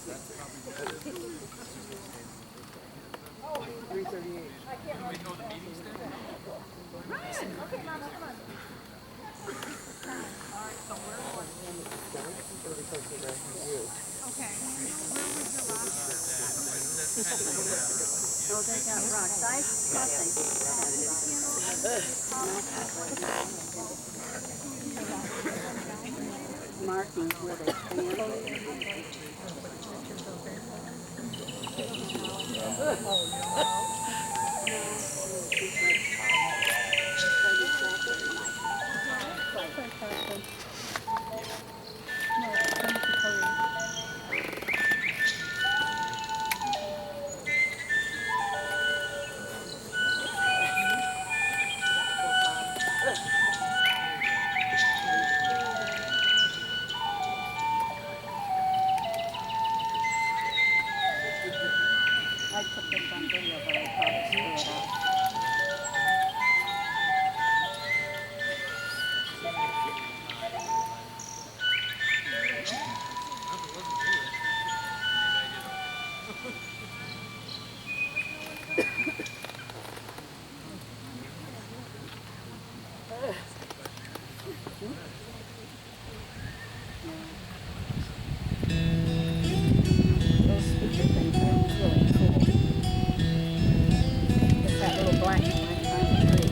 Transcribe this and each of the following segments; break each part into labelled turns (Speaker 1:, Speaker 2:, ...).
Speaker 1: 3:38.
Speaker 2: Okay, Mama, come on. Okay. Where was your last?
Speaker 3: Oh, they got rocks. I thought they markings where they I took this on video, but I probably screwed it up. Those speaker things are really cool. It's that little black one on the tree.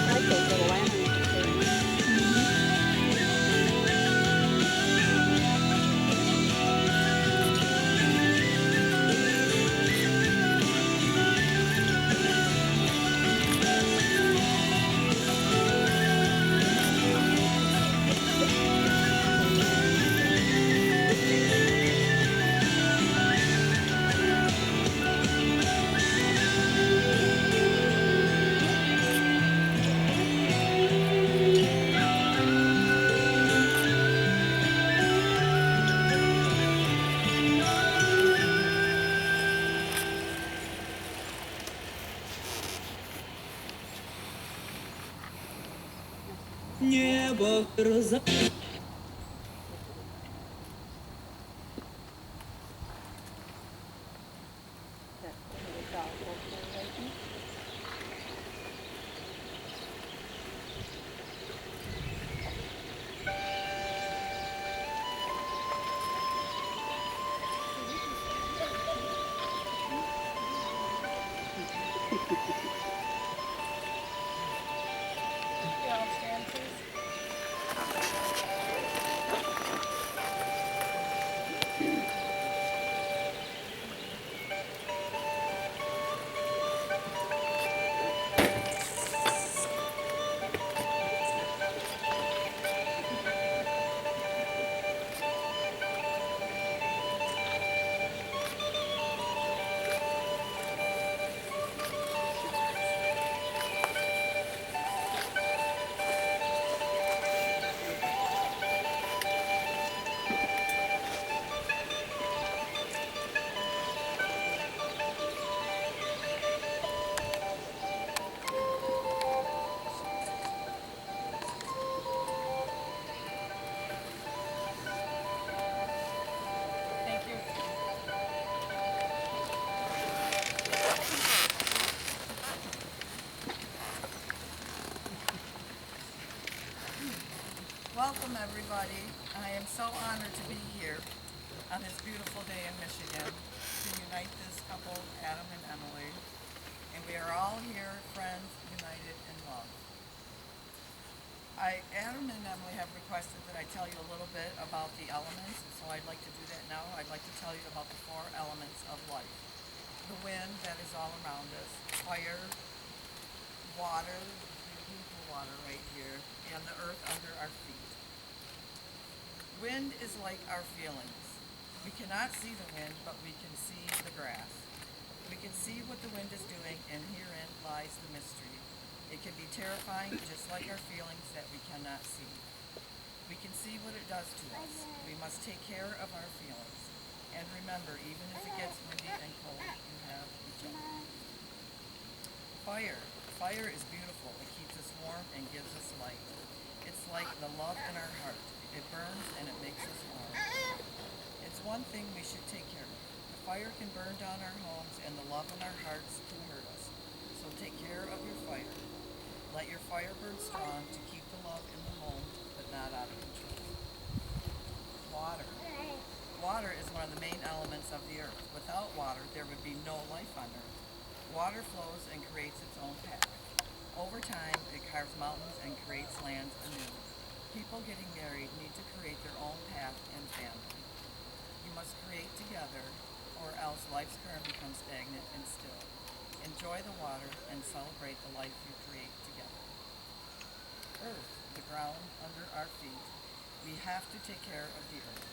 Speaker 3: I like those little lanterns.
Speaker 4: Небо роза.
Speaker 5: Welcome, everybody. I am so honored to be here on this beautiful day in Michigan to unite this couple, Adam and Emily. And we are all here, friends, united in love. Adam and Emily have requested that I tell you a little bit about the elements, and so I'd like to do that now. I'd like to tell you about the 4 elements of life. The wind that is all around us, fire, water, beautiful water right here, and the earth under our feet. Wind is like our feelings. We cannot see the wind, but we can see the grass. We can see what the wind is doing, and herein lies the mystery. It can be terrifying, just like our feelings that we cannot see. We can see what it does to us. We must take care of our feelings. And remember, even if it gets windy and cold, you have each other. Fire. Fire is beautiful. It keeps us warm and gives us light. It's like the love in our heart. It burns and it makes us warm. It's one thing we should take care of. The fire can burn down our homes, and the love in our hearts can hurt us. So take care of your fire. Let your fire burn strong to keep the love in the home, but not out of control. Water. Water is one of the main elements of the earth. Without water, there would be no life on earth. Water flows and creates its own path. Over time, it carves mountains and creates lands anew. People getting married need to create their own path and family. You must create together, or else life's current becomes stagnant and still. Enjoy the water and celebrate the life you create together. Earth, the ground under our feet. We have to take care of the earth.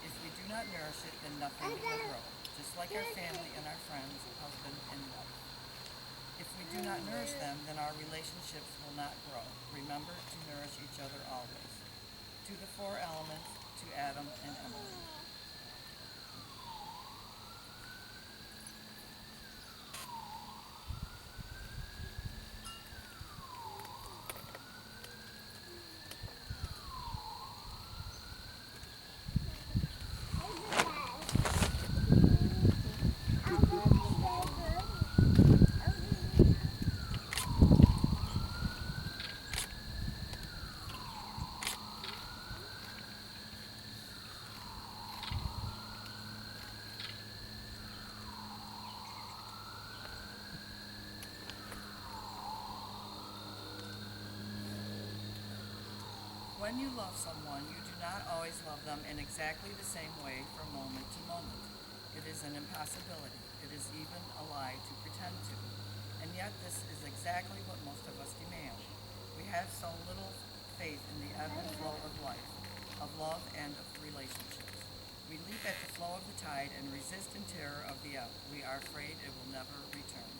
Speaker 5: If we do not nourish it, then nothing will grow, just like our family and our friends, husband and wife. If we do not nourish them, then our relationships will not grow. Remember to nourish each other always. To the 4 elements, to Adam and Emily. When you love someone, you do not always love them in exactly the same way from moment to moment. It is an impossibility. It is even a lie to pretend to. And yet this is exactly what most of us demand. We have so little faith in the ebb and flow of life, of love and of relationships. We leap at the flow of the tide and resist in terror of the ebb. We are afraid it will never return.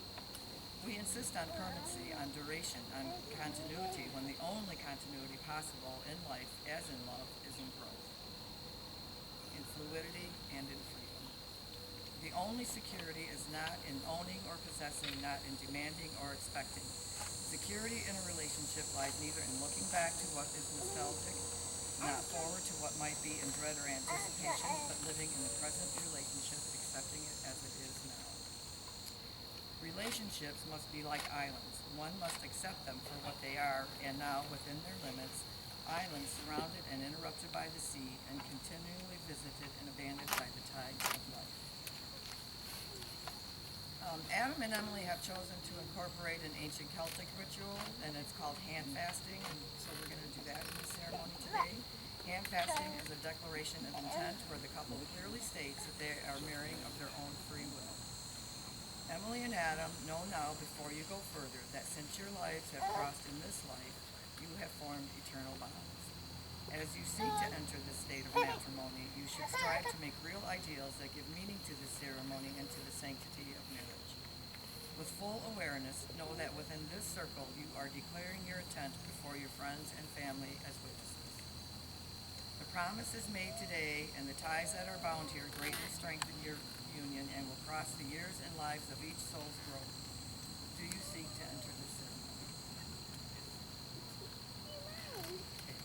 Speaker 5: We insist on permanency, on duration, on continuity, when the only continuity possible in life, as in love, is in growth, in fluidity, and in freedom. The only security is not in owning or possessing, not in demanding or expecting. Security in a relationship lies neither in looking back to what is nostalgic, not forward to what might be in dread or anticipation, but living in the present relationship, accepting it as it is now. Relationships must be like islands. One must accept them for what they are, and now, within their limits, islands surrounded and interrupted by the sea, and continually visited and abandoned by the tides of life. Adam and Emily have chosen to incorporate an ancient Celtic ritual, and it's called hand fasting, and so we're going to do that in the ceremony today. Hand fasting is a declaration of intent where the couple clearly states that they are marrying of their own free will. Emily and Adam, know now before you go further that since your lives have crossed in this life, you have formed eternal bonds. As you seek to enter this state of matrimony, you should strive to make real ideals that give meaning to the ceremony and to the sanctity of marriage. With full awareness, know that within this circle you are declaring your intent before your friends and family as witnesses. The promise is made today, and the ties that are bound here greatly strengthen your union and will cross the years and lives of each soul's growth. Do you seek to enter this ceremony? Okay.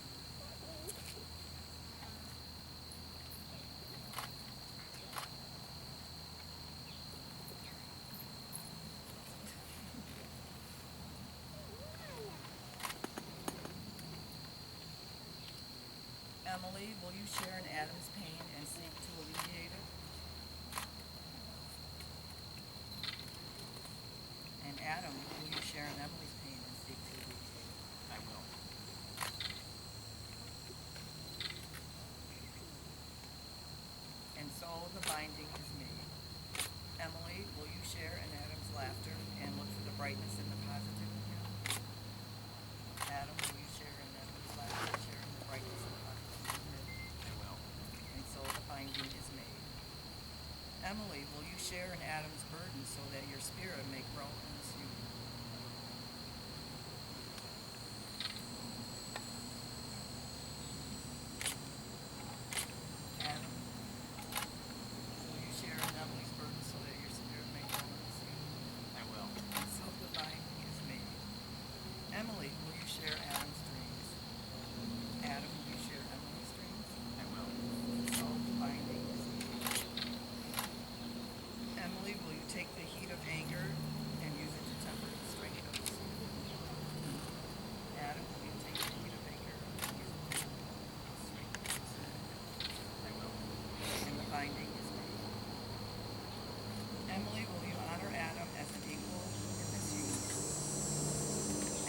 Speaker 5: you share in Adam's pain and seek to alleviate it? And Adam, will you share in Emily's pain and seek to alleviate it?
Speaker 6: I will.
Speaker 5: And so the binding is made. Emily, will you share in Adam's laughter and look for the brightness and the positive in him? Adam, will you share in Emily's laughter and share in the brightness and positive in him?
Speaker 6: I will.
Speaker 5: And so the binding is made. Emily, will you share in Adam's burden so that your spirit may grow in this union? Adam, will you share in Emily's burden so that your spirit may grow in this union?
Speaker 6: I will.
Speaker 5: And so the binding is made. Emily, will you share Adam's dreams? Adam, will you share Emily's dreams?
Speaker 6: I will.
Speaker 5: And so the binding is made. Emily, will you take the heat of anger and use it to temper the strength of the soul? Adam, will you take the heat of anger and use it to temper the strength of the soul?
Speaker 6: I will.
Speaker 5: And the binding is made. Emily, will you honor Adam as an equal in this union?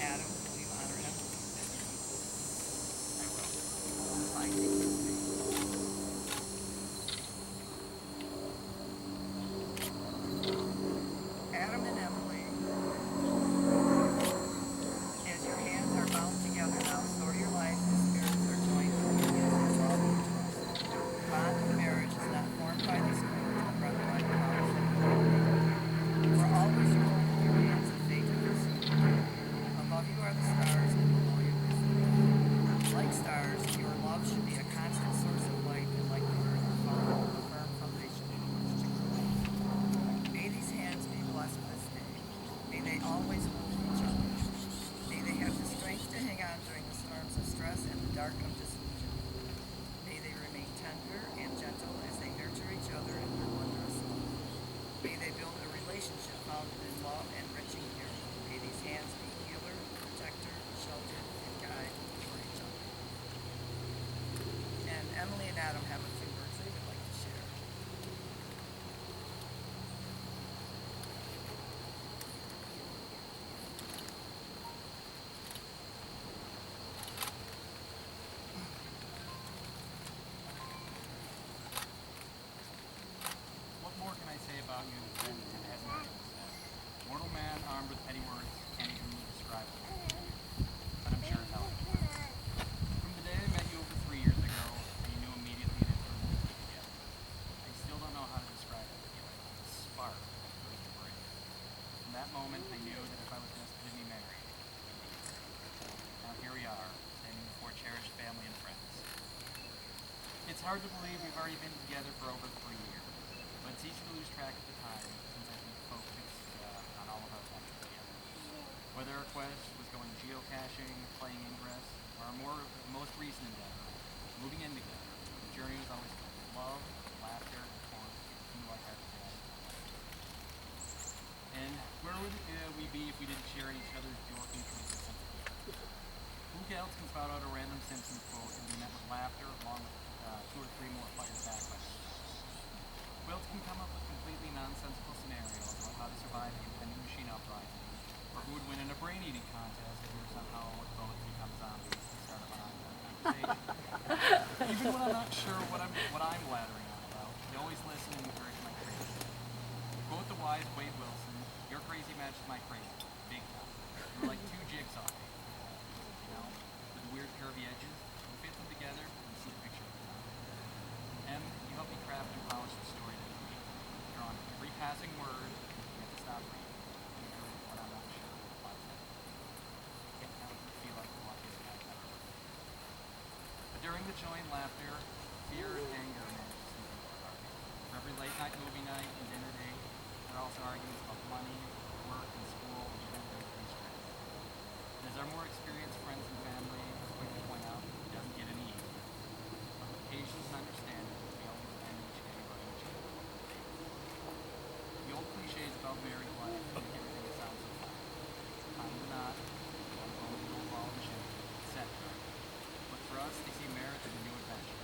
Speaker 5: Adam, will you honor Emily as an equal?
Speaker 6: I will.
Speaker 5: The binding is made. Adam and Emily, as your hands are bound together now, so are your lives and spirits are joined in union and love and trust. The bond of marriage is not formed by these cords, but rather by the powers of God. For always you hold in your hands the fate of this union. Above you are the stars, and below you is the moon. Like stars, your love should be a constant source of light, and like the earth, follow a firm foundation from which to grow. May these hands be blessed this day. May they always hold each other. May they have the strength to hang on during the storms of stress and the dark of disillusionment. May they remain tender and gentle as they nurture each other in their wondrous love. May they build a relationship founded in love and rich in care. May these hands be healer, protector, shelter, and guide for each other. And Emily and Adam have a few words they would like to share.
Speaker 6: What more can I say about you than it has already been said? Mortal man armed with petty words can't even describe it. But I'm sure it's how it is. From the day I met you over 3 years ago, and you knew immediately that we were meant to be together. I still don't know how to describe that feeling. The spark that first embrace. From that moment, I knew that if I was destined to be married, now here we are, standing before cherished family and friends. It's hard to believe we've already been together for over 3 years, but it's easy to lose track of the time since I've been focused on all of our adventures together. Whether our quest was going geocaching, playing Ingress, or our most recent endeavor, moving in together, the journey was always filled with love, laughter, and of course, new like our today. And where would we be if we didn't share in each other's dorky twisted sense of humor? Who else can spout out a random Simpsons quote and be met with laughter along with 2 or 3 more fired back by the Who else can come up with completely nonsensical scenarios about how to survive the impending machine uprising, or who would win in a brain-eating contest if we were somehow both become zombies at the start of an ongoing conversation. Even when I'm not sure what I'm blathering on about, you always listen and encourage my crazy. Quote the wise Wade Wilson, your crazy matches my crazy, big time. We're like 2 jigsaw pieces, you know, with weird curvy edges. We fit them together and see the picture of the time. Em, you help me craft and polish the story that we read. You're on every passing word, you have to stop reading. You heard what I'm not sure about that. Can't help but feel like the luckiest guy I've ever lived. But during the joy and laughter, fear and anger manage to sneak into our hearts. For every late night movie night and dinner date, there are also arguments about money, work, and school, and even everything stress. And as our more experienced friends and family quickly point out, it doesn't get any easier. But with patience and understanding, we always spend each day running each other over the face. The old cliches about married life make everything sound so fine. Tying the knot, unfolding the old ball and chain, etc. But for us, they see marriage as a new adventure.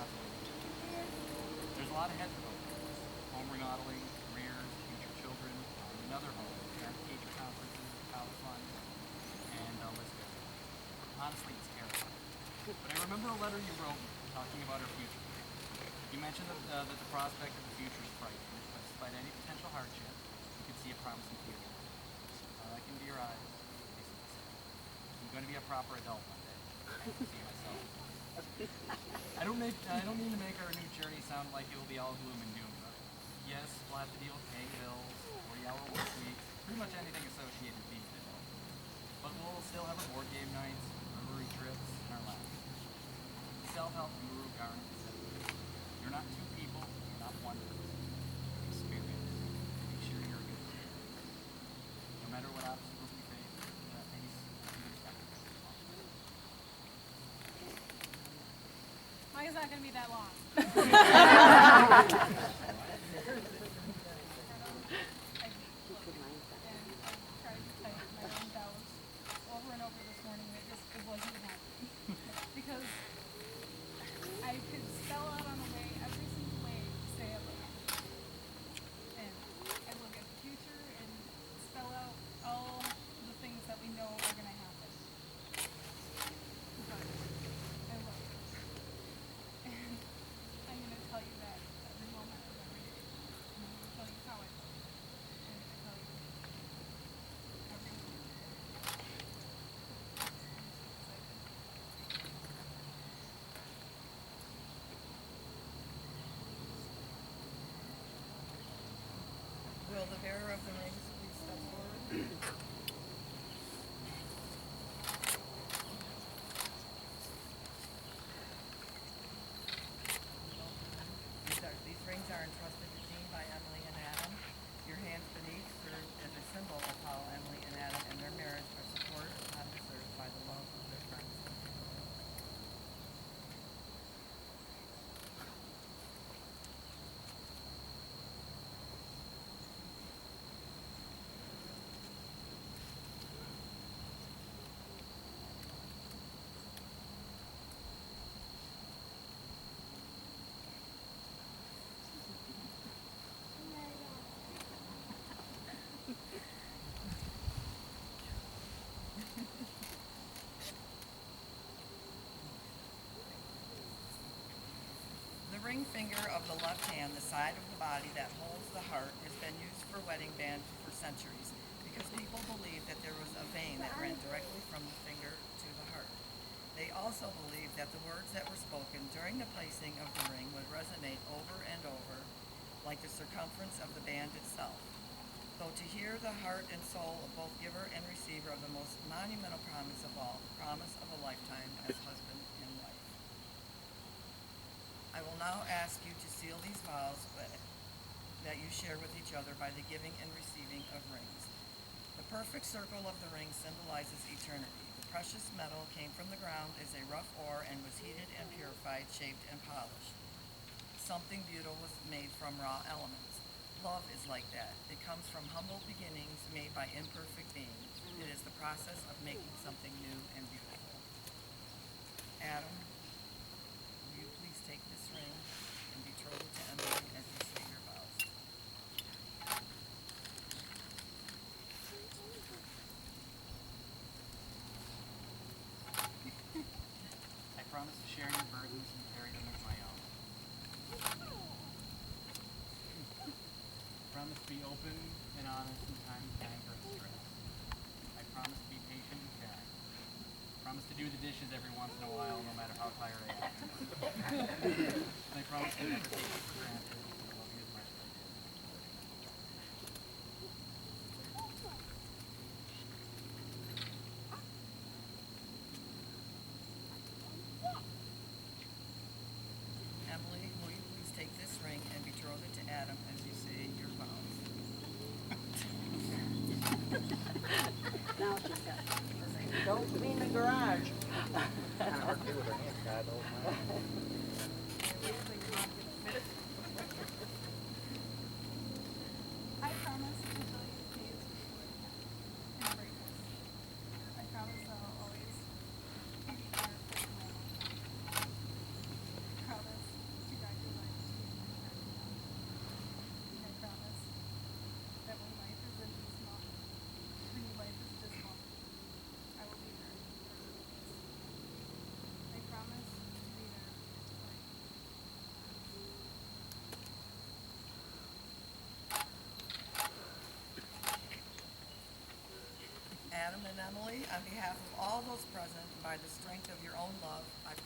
Speaker 6: responsibility. There's a lot ahead for both of us. Home remodeling, careers, future children, another home, parent-teacher conferences, college funds, and the list goes on. Honestly, it's terrifying. But I remember a letter you wrote talking about our future. You mentioned that the prospect of the future is frightening, but despite any potential hardship, you could see a promising future. I look into your eyes, I'm going to be a proper adult one day. I can see myself. I don't mean to make our new journey sound like it will be all gloom and doom, but yes, we'll have to deal with paying bills, 40-hour work weeks, pretty much anything associated with being an adult. But we'll still have our board game nights, brewery trips, and our laughs. Self-help guru Garnet said, "You're not two people, you're not one person. Experience. Make sure you're a good person. No matter what obstacles we face, we just have to face them all."
Speaker 2: Why is that going to be that long? Tried to type my own doubts over and over this morning. It wasn't happening because I could spell out on the way every single way to say I look. And I look at the future and spell out all the things that we know are going to happen. But I look. And I'm going to tell you that every moment of every day. I'm going to tell you how I look. I'm going to tell you every moment. I'm so excited.
Speaker 5: Will the bearer of the rings please step forward? These rings are entrusted to Jean by Emily and Adam. Your hands beneath serve as a symbol of how Emily and Adam and their marriage are supported and deserved by the love of their friends. The ring finger of the left hand, the side of the body that holds the heart, has been used for wedding band for centuries because people believed that there was a vein that ran directly from the finger to the heart. They also believed that the words that were spoken during the placing of the ring would resonate over and over, like the circumference of the band itself. Though to hear the heart and soul of both giver and receiver of the most monumental promise of all, the promise of a lifetime as husband and wife. I will now ask you to seal these vows that you share with each other by the giving and receiving of rings. The perfect circle of the ring symbolizes eternity. The precious metal came from the ground as a rough ore and was heated and purified, shaped and polished. Something beautiful was made from raw elements. Love is like that. It comes from humble beginnings made by imperfect beings. It is the process of making something new and beautiful. Adam, will you please take this ring and betroth it to Emily as you say your vows?
Speaker 6: I promise to share your burdens and carry them as my own. I promise to be open and honest in times of anger and stress. I promise to be patient and caring. I promise to do the dishes every once in a while, no matter how tired I am. And I promise to never take you for granted and love you as much as I did.
Speaker 5: Emily, will you please take this ring and betroth it to Adam as you say your vows?
Speaker 3: Now she's got, don't clean the garage.
Speaker 1: Kind of hard to do with her hands tied the whole time.
Speaker 2: I promise to tell you the days before it happens and break us. I promise that I'll always be there for you. I promise
Speaker 5: on behalf of all those present, and by the strength of your own love, I